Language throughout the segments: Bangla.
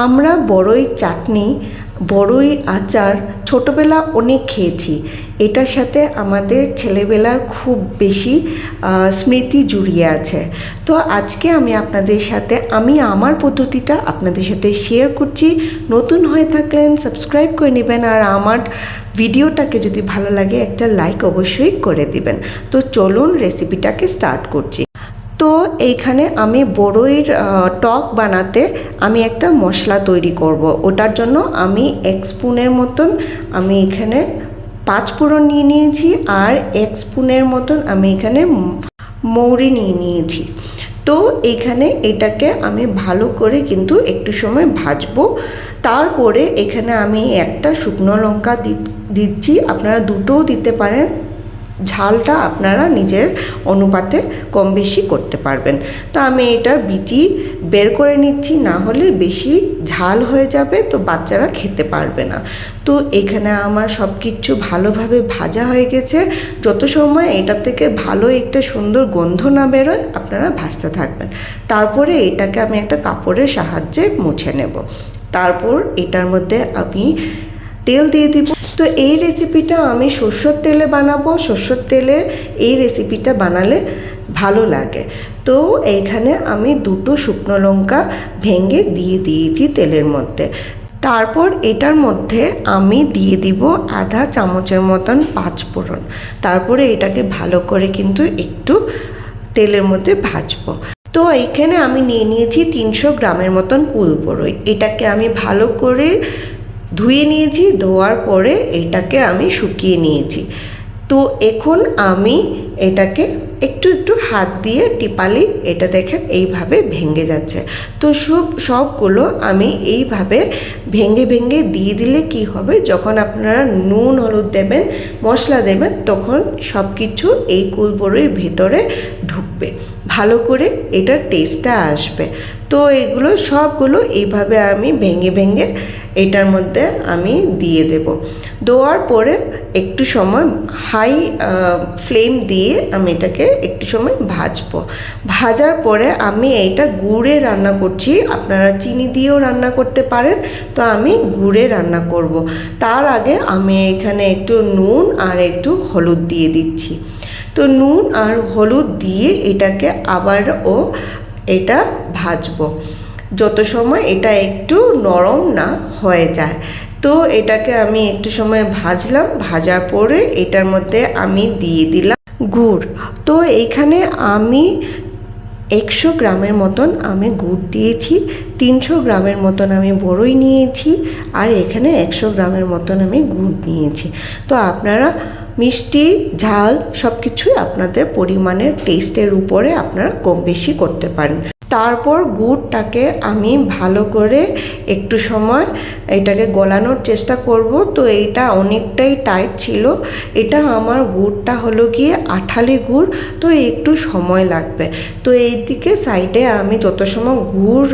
আমরা বড়ই চাটনি, বড়ই আচার ছোটোবেলা অনেক খেয়েছি। এটার সাথে আমাদের ছেলেবেলার খুব বেশি স্মৃতি জড়িয়ে আছে। তো আজকে আমি আপনাদের সাথে আমার পদ্ধতিটা আপনাদের সাথে শেয়ার করছি। নতুন হয়ে থাকলেন সাবস্ক্রাইব করে নেবেন, আর আমার ভিডিওটাকে যদি ভালো লাগে একটা লাইক অবশ্যই করে দিবেন। তো চলুন রেসিপিটাকে স্টার্ট করছি। তো এইখানে আমি বড়ইর টক বানাতে আমি একটা মশলা তৈরি করব। ওটার জন্য আমি 1 স্পুনের মতন আমি এখানে 5 ফোড়ন নিয়ে নিয়েছি, আর 1 স্পুনের মতন আমি এখানে মৌরি নিয়ে নিয়েছি। তো এখানে এটাকে আমি ভালো করে কিন্তু একটু সময় ভাজবো। তারপরে এখানে আমি একটা শুকনো লঙ্কা দিচ্ছি, আপনারা দুটোও দিতে পারেন। ঝালটা আপনারা নিজের অনুপাতে কম বেশি করতে পারবেন। তো আমি এটার বিচি বের করে নিচ্ছি, না হলে বেশি ঝাল হয়ে যাবে, তো বাচ্চারা খেতে পারবে না। তো এখানে আমার সব কিছু ভালোভাবে ভাজা হয়ে গেছে। যত সময় এটা থেকে ভালো একটা সুন্দর গন্ধ না বেরোয় আপনারা ভাজতে থাকবেন। তারপরে এটাকে আমি একটা কাপড়ের সাহায্যে মুছে নেব। তারপর এটার মধ্যে আমি তেল দিয়ে দিব। তো এই রেসিপিটা আমি সরষের তেলে বানাবো। সরষের তেলে এই রেসিপিটা বানালে ভালো লাগে। তো এইখানে আমি 2টো শুকনো লঙ্কা ভেঙে দিয়ে দিয়েছি তেলের মধ্যে। তারপর এটার মধ্যে আমি দিয়ে দিব আধা চামচের মতন 5 ফোড়ন। তারপরে এটাকে ভালো করে কিন্তু একটু তেলের মধ্যে ভাজবো। তো এইখানে আমি নিয়ে নিয়েছি 300 গ্রামের মতন কুল বড়ই। এটাকে আমি ভালো করে ধুয়ে নিয়েছি। ধোয়ার পরে এটাকে আমি শুকিয়ে নিয়েছি। তো এখন আমি এটাকে একটু একটু হাত দিয়ে টিপালি, এটা দেখেন এইভাবে ভেঙে যাচ্ছে। তো সবগুলো আমি এইভাবে ভেঙে ভেঙে দিয়ে দিলে কি হবে, যখন আপনারা নুন হলুদ দেবেন, মশলা দেবেন, তখন সব কিছু এই কুল বড়ির ভেতরে ঢুকবে, ভালো করে এটার টেস্টটা আসবে। তো এগুলো সবগুলো এইভাবে আমি ভেঙে ভেঙে এটার মধ্যে আমি দিয়ে দেব। দেওয়ার পরে একটু সময় হাই ফ্লেম দিয়ে আমি এটাকে একটু সময় ভাজবো। ভাজার পরে আমি এইটা গুড়ে রান্না করছি, আপনারা চিনি দিয়েও রান্না করতে পারেন। তো আমি গুড়ে রান্না করব। তার আগে আমি এখানে একটু নুন আর একটু হলুদ দিয়ে দিচ্ছি। তো নুন আর হলুদ দিয়ে এটাকে আবারও এটা ভাজবো যত সময় এটা একটু নরম না হয়ে যায়। তো এটাকে আমি একটু সময় ভাজলাম। ভাজার পরে এটার মধ্যে আমি দিয়ে দিলাম গুড়। তো এইখানে আমি 100 গ্রামের মতন আমি গুড় দিয়েছি, 300 গ্রামের মতন আমি বড়ই নিয়েছি, আর এখানে 100 গ্রামের মতন আমি গুড় নিয়েছি। তো আপনারা মিষ্টি ঝাল সব কিছুই আপনাদের পরিমাণের টেস্টের উপরে আপনারা কম বেশি করতে পারেন। তারপর গুড়টাকে আমি ভালো করে একটু সময় এটাকে গলানোর চেষ্টা করব। তো এইটা অনেকটাই টাইট ছিল। এটা আমার গুড়টা হলো গিয়ে আঠালি গুড়, তো একটু সময় লাগবে। তো এইদিকে সাইডে আমি যত সময় গুড়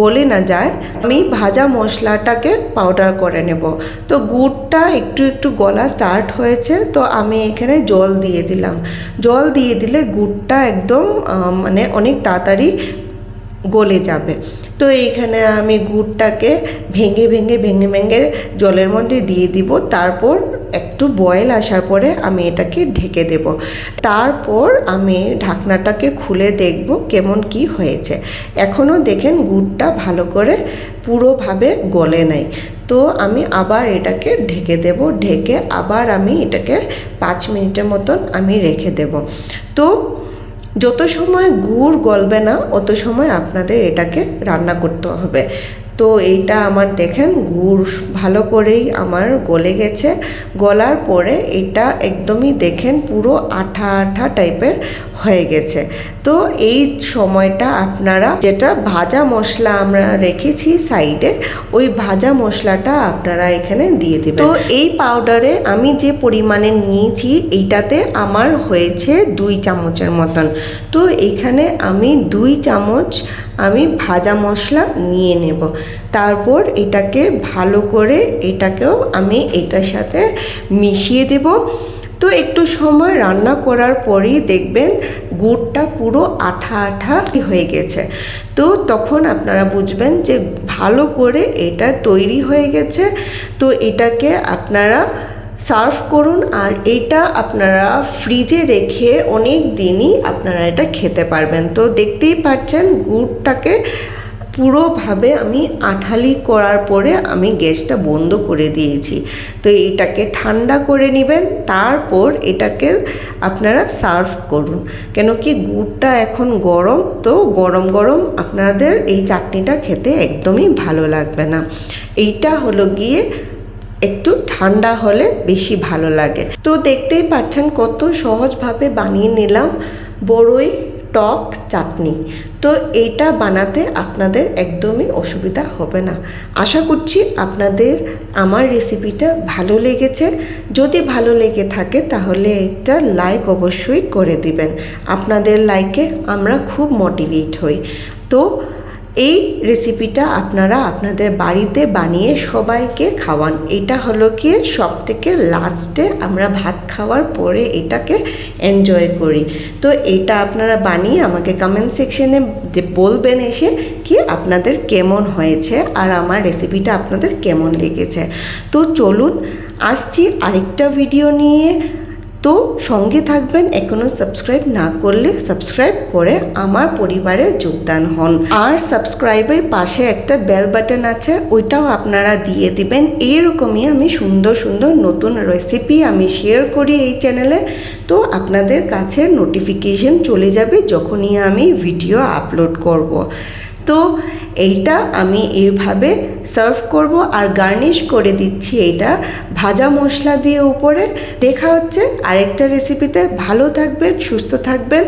গলে না যায়, আমি ভাজা মশলাটাকে পাউডার করে নেব। তো গুড়টা একটু একটু গলা স্টার্ট হয়েছে, তো আমি এখানে জল দিয়ে দিলাম। জল দিয়ে দিলে গুড়টা একদম অনেক তাড়াতাড়ি গলে যাবে। তো এইখানে আমি গুড়টাকে ভেঙে ভেঙে ভেঙে ভেঙে জলের মধ্যে দিয়ে দিব। তারপর একটু বয়েল আসার পরে আমি এটাকে ঢেকে দেব। তারপর আমি ঢাকনাটাকে খুলে দেখব কেমন কি হয়েছে। এখনও দেখেন গুড়টা ভালো করে পুরোভাবে গলে নাই। তো আমি আবার এটাকে ঢেকে দেব। ঢেকে আবার আমি এটাকে 5 মিনিটের মতন আমি রেখে দেব। তো যত সময় গুড় গলবে না অত সময় আপনাদের এটাকে রান্না করতে হবে। তো এইটা আমার দেখেন গুড় ভালো করেই আমার গলে গেছে। গলার পরে এটা একদমই দেখেন পুরো আঠা আঠা টাইপের হয়ে গেছে। তো এই সময়টা আপনারা যেটা ভাজা মশলা আমরা রেখেছি সাইডে, ওই ভাজা মশলাটা আপনারা এখানে দিয়ে দেবেন। তো এই পাউডারে আমি যে পরিমাণে নিয়েছি এইটাতে আমার হয়েছে 2 চামচের মতন। তো এখানে আমি 2 চামচ আমি ভাজা মশলা নিয়ে নেব। তারপর এটাকে ভালো করে এটাকেও আমি এটার সাথে মিশিয়ে দেব। তো একটু সময় রান্না করার পরেই দেখবেন গুড়টা পুরো আঠা আঠা হয়ে গেছে। তো তখন আপনারা বুঝবেন যে ভালো করে এটা তৈরি হয়ে গেছে। তো এটাকে আপনারা সার্ভ করুন, আর এটা আপনারা ফ্রিজে রেখে অনেক দিনই আপনারা এটা খেতে পারবেন। তো দেখতেই পাচ্ছেন গুড়টাকে পুরোভাবে আমি আঠালি করার পরে আমি গ্যাসটা বন্ধ করে দিয়েছি। তো এটাকে ঠান্ডা করে নেবেন, তারপর এটাকে আপনারা সার্ভ করুন। কেন কি গুড়টা এখন গরম, তো গরম গরম আপনাদের এই চাটনিটা খেতে একদমই ভালো লাগবে না। এইটা হলো গিয়ে একটু ঠান্ডা হলে বেশি ভালো লাগে। তো দেখতেই পাচ্ছেন কত সহজভাবে বানিয়ে নিলাম বড়ই টক চাটনি। তো এইটা বানাতে আপনাদের একদমই অসুবিধা হবে না। আশা করছি আপনাদের আমার রেসিপিটা ভালো লেগেছে। যদি ভালো লেগে থাকে তাহলে একটা লাইক অবশ্যই করে দিবেন। আপনাদের লাইকে আমরা খুব মোটিভেট হই। তো এই রেসিপিটা আপনারা আপনাদের বাড়িতে বানিয়ে সবাইকে খাওয়ান। এটা হলো কি সবথেকে লাস্টে আমরা ভাত খাওয়ার পরে এটাকে এনজয় করি। তো এটা আপনারা বানিয়ে আমাকে কমেন্ট সেকশনে বলবেন এসে কি আপনাদের কেমন হয়েছে আর আমার রেসিপিটা আপনাদের কেমন লেগেছে। তো চলুন আসছি আরেকটা ভিডিও নিয়ে। তো সঙ্গে থাকবেন। এখনও সাবস্ক্রাইব না করলে সাবস্ক্রাইব করে আমার পরিবারে যোগদান হন। আর সাবস্ক্রাইবের পাশে একটা বেল বাটন আছে, ওইটাও আপনারা দিয়ে দিবেন। এইরকমই আমি সুন্দর সুন্দর নতুন রেসিপি আমি শেয়ার করি এই চ্যানেলে। তো আপনাদের কাছে নোটিফিকেশন চলে যাবে যখনই আমি ভিডিও আপলোড করব। তো এইটা আমি এইভাবে সার্ভ করব আর গার্নিশ করে দিচ্ছি এইটা ভাজা মশলা দিয়ে উপরে। দেখা হচ্ছে আরেকটা রেসিপিতে। ভালো থাকবেন, সুস্থ থাকবেন।